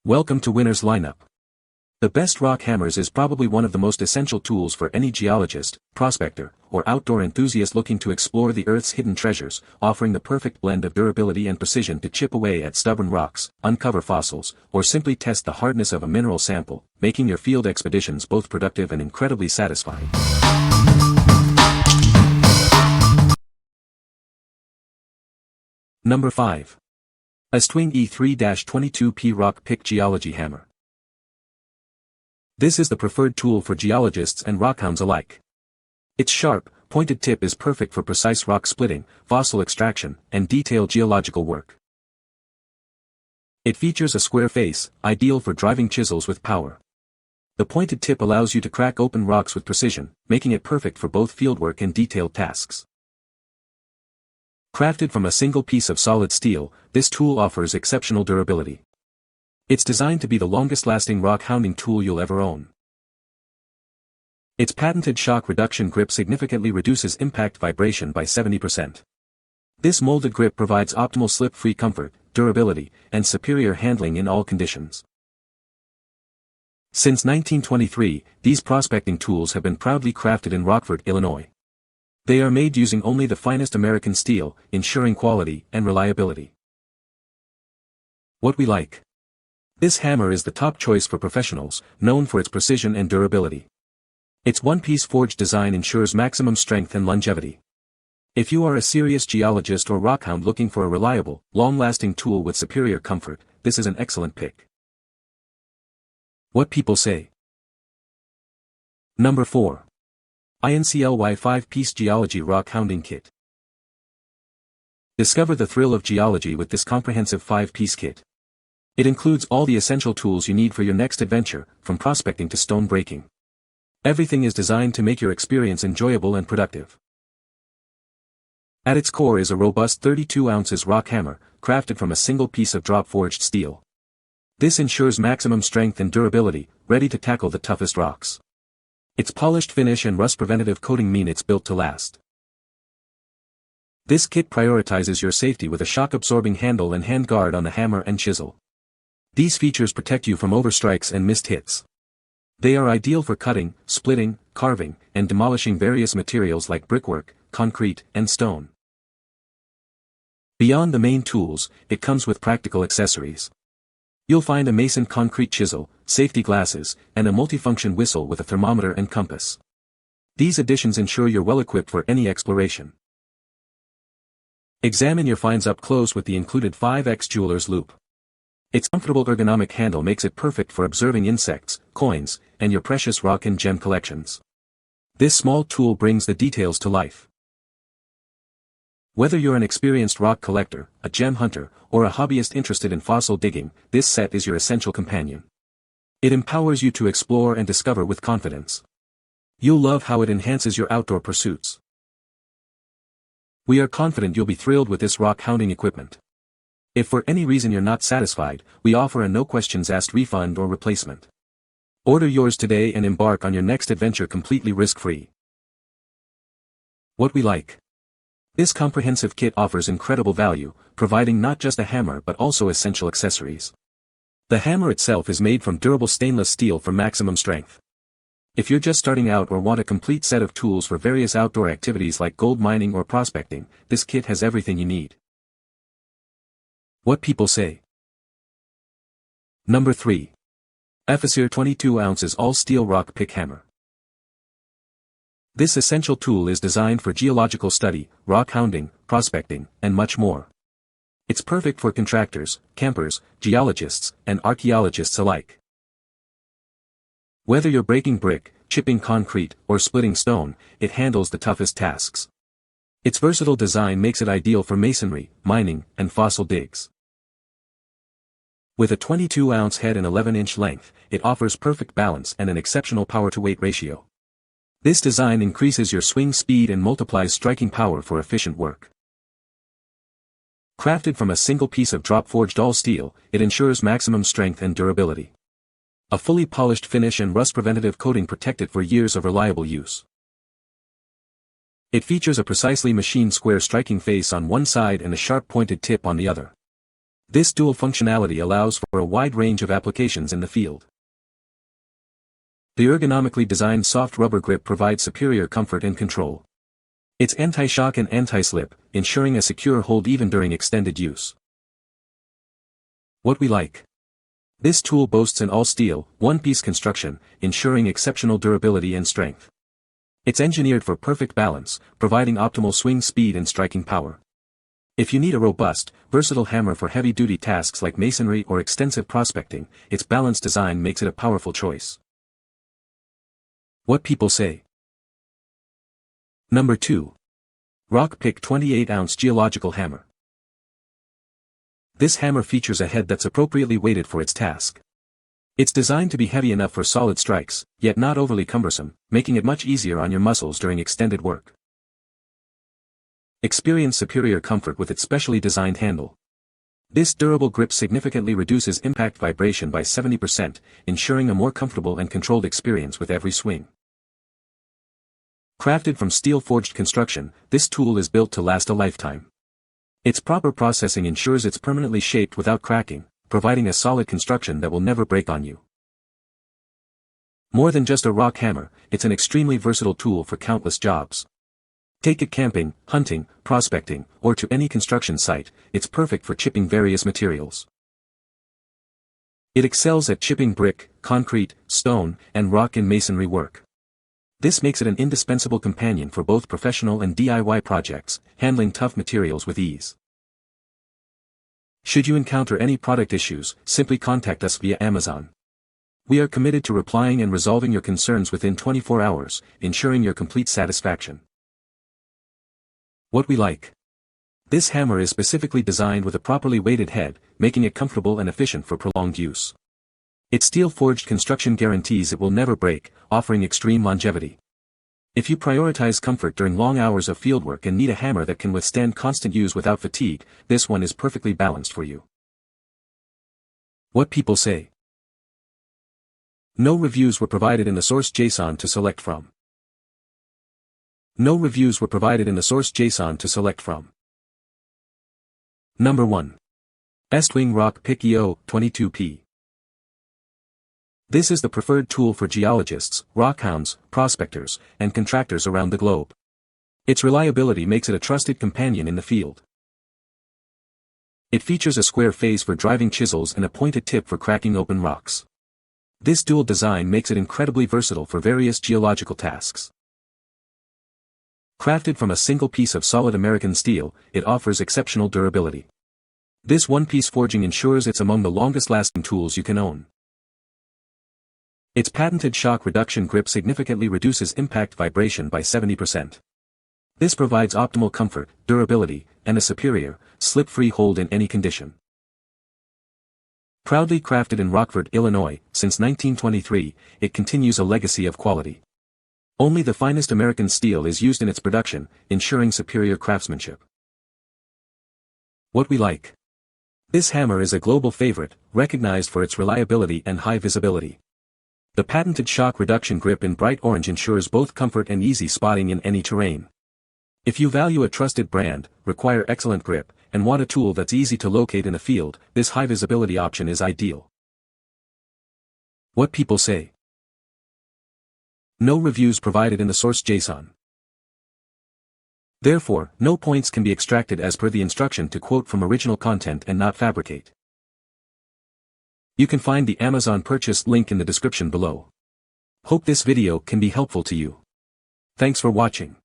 Welcome to Winner's Lineup. The best rock hammers is probably one of the most essential tools for any geologist, prospector, or outdoor enthusiast looking to explore the Earth's hidden treasures, offering the perfect blend of durability and precision to chip away at stubborn rocks, uncover fossils, or simply test the hardness of a mineral sample, making your field expeditions both productive and incredibly satisfying. Number 5. Estwing E3-22P Rock Pick Geology Hammer. This is the preferred tool for geologists and rockhounds alike. Its sharp, pointed tip is perfect for precise rock splitting, fossil extraction, and detailed geological work. It features a square face, ideal for driving chisels with power. The pointed tip allows you to crack open rocks with precision, making it perfect for both fieldwork and detailed tasks. Crafted from a single piece of solid steel, this tool offers exceptional durability. It's designed to be the longest-lasting rock hounding tool you'll ever own. Its patented shock reduction grip significantly reduces impact vibration by 70%. This molded grip provides optimal slip-free comfort, durability, and superior handling in all conditions. Since 1923, these prospecting tools have been proudly crafted in Rockford, Illinois. They are made using only the finest American steel, ensuring quality and reliability. What we like. This hammer is the top choice for professionals, known for its precision and durability. Its one-piece forged design ensures maximum strength and longevity. If you are a serious geologist or rockhound looking for a reliable, long-lasting tool with superior comfort, this is an excellent pick. What people say. Number 4. INCLY 5-Piece Geology Rock Hounding Kit. Discover the thrill of geology with this comprehensive 5-piece kit. It includes all the essential tools you need for your next adventure, from prospecting to stone breaking. Everything is designed to make your experience enjoyable and productive. At its core is a robust 32 ounces rock hammer, crafted from a single piece of drop-forged steel. This ensures maximum strength and durability, ready to tackle the toughest rocks. Its polished finish and rust-preventative coating mean it's built to last. This kit prioritizes your safety with a shock-absorbing handle and handguard on the hammer and chisel. These features protect you from overstrikes and missed hits. They are ideal for cutting, splitting, carving, and demolishing various materials like brickwork, concrete, and stone. Beyond the main tools, it comes with practical accessories. You'll find a mason concrete chisel, safety glasses, and a multifunction whistle with a thermometer and compass. These additions ensure you're well equipped for any exploration. Examine your finds up close with the included 5x jeweler's loop. Its comfortable ergonomic handle makes it perfect for observing insects, coins, and your precious rock and gem collections. This small tool brings the details to life. Whether you're an experienced rock collector, a gem hunter, or a hobbyist interested in fossil digging, this set is your essential companion. It empowers you to explore and discover with confidence. You'll love how it enhances your outdoor pursuits. We are confident you'll be thrilled with this rock hounding equipment. If for any reason you're not satisfied, we offer a no-questions-asked refund or replacement. Order yours today and embark on your next adventure completely risk-free. What we like. This comprehensive kit offers incredible value, providing not just a hammer but also essential accessories. The hammer itself is made from durable stainless steel for maximum strength. If you're just starting out or want a complete set of tools for various outdoor activities like gold mining or prospecting, this kit has everything you need. What people say. Number 3. EFFICERE 22 ounces all-steel rock pick hammer. This essential tool is designed for geological study, rock hounding, prospecting, and much more. It's perfect for contractors, campers, geologists, and archaeologists alike. Whether you're breaking brick, chipping concrete, or splitting stone, it handles the toughest tasks. Its versatile design makes it ideal for masonry, mining, and fossil digs. With a 22-ounce head and 11-inch length, it offers perfect balance and an exceptional power-to-weight ratio. This design increases your swing speed and multiplies striking power for efficient work. Crafted from a single piece of drop-forged all-steel, it ensures maximum strength and durability. A fully polished finish and rust-preventative coating protect it for years of reliable use. It features a precisely machined square striking face on one side and a sharp pointed tip on the other. This dual functionality allows for a wide range of applications in the field. The ergonomically designed soft rubber grip provides superior comfort and control. It's anti-shock and anti-slip, ensuring a secure hold even during extended use. What we like. This tool boasts an all-steel, one-piece construction, ensuring exceptional durability and strength. It's engineered for perfect balance, providing optimal swing speed and striking power. If you need a robust, versatile hammer for heavy-duty tasks like masonry or extensive prospecting, its balanced design makes it a powerful choice. What people say. Number 2. Rockpick 28-ounce Geological Hammer. This hammer features a head that's appropriately weighted for its task. It's designed to be heavy enough for solid strikes, yet not overly cumbersome, making it much easier on your muscles during extended work. Experience superior comfort with its specially designed handle. This durable grip significantly reduces impact vibration by 70%, ensuring a more comfortable and controlled experience with every swing. Crafted from steel-forged construction, this tool is built to last a lifetime. Its proper processing ensures it's permanently shaped without cracking, providing a solid construction that will never break on you. More than just a rock hammer, it's an extremely versatile tool for countless jobs. Take it camping, hunting, prospecting, or to any construction site, it's perfect for chipping various materials. It excels at chipping brick, concrete, stone, and rock in masonry work. This makes it an indispensable companion for both professional and DIY projects, handling tough materials with ease. Should you encounter any product issues, simply contact us via Amazon. We are committed to replying and resolving your concerns within 24 hours, ensuring your complete satisfaction. What we like. This hammer is specifically designed with a properly weighted head, making it comfortable and efficient for prolonged use. Its steel-forged construction guarantees it will never break, offering extreme longevity. If you prioritize comfort during long hours of fieldwork and need a hammer that can withstand constant use without fatigue, this one is perfectly balanced for you. What people say. No reviews were provided in the source JSON to select from. No reviews were provided in the source JSON to select from. Number 1. Estwing Rockpick EO 22P. This is the preferred tool for geologists, rockhounds, prospectors, and contractors around the globe. Its reliability makes it a trusted companion in the field. It features a square face for driving chisels and a pointed tip for cracking open rocks. This dual design makes it incredibly versatile for various geological tasks. Crafted from a single piece of solid American steel, it offers exceptional durability. This one-piece forging ensures it's among the longest-lasting tools you can own. Its patented shock reduction grip significantly reduces impact vibration by 70%. This provides optimal comfort, durability, and a superior, slip-free hold in any condition. Proudly crafted in Rockford, Illinois, since 1923, it continues a legacy of quality. Only the finest American steel is used in its production, ensuring superior craftsmanship. What we like. This hammer is a global favorite, recognized for its reliability and high visibility. The patented shock reduction grip in bright orange ensures both comfort and easy spotting in any terrain. If you value a trusted brand, require excellent grip, and want a tool that's easy to locate in the field, this high visibility option is ideal. What people say. No reviews provided in the source JSON. Therefore, no points can be extracted as per the instruction to quote from original content and not fabricate. You can find the Amazon purchase link in the description below. Hope this video can be helpful to you. Thanks for watching.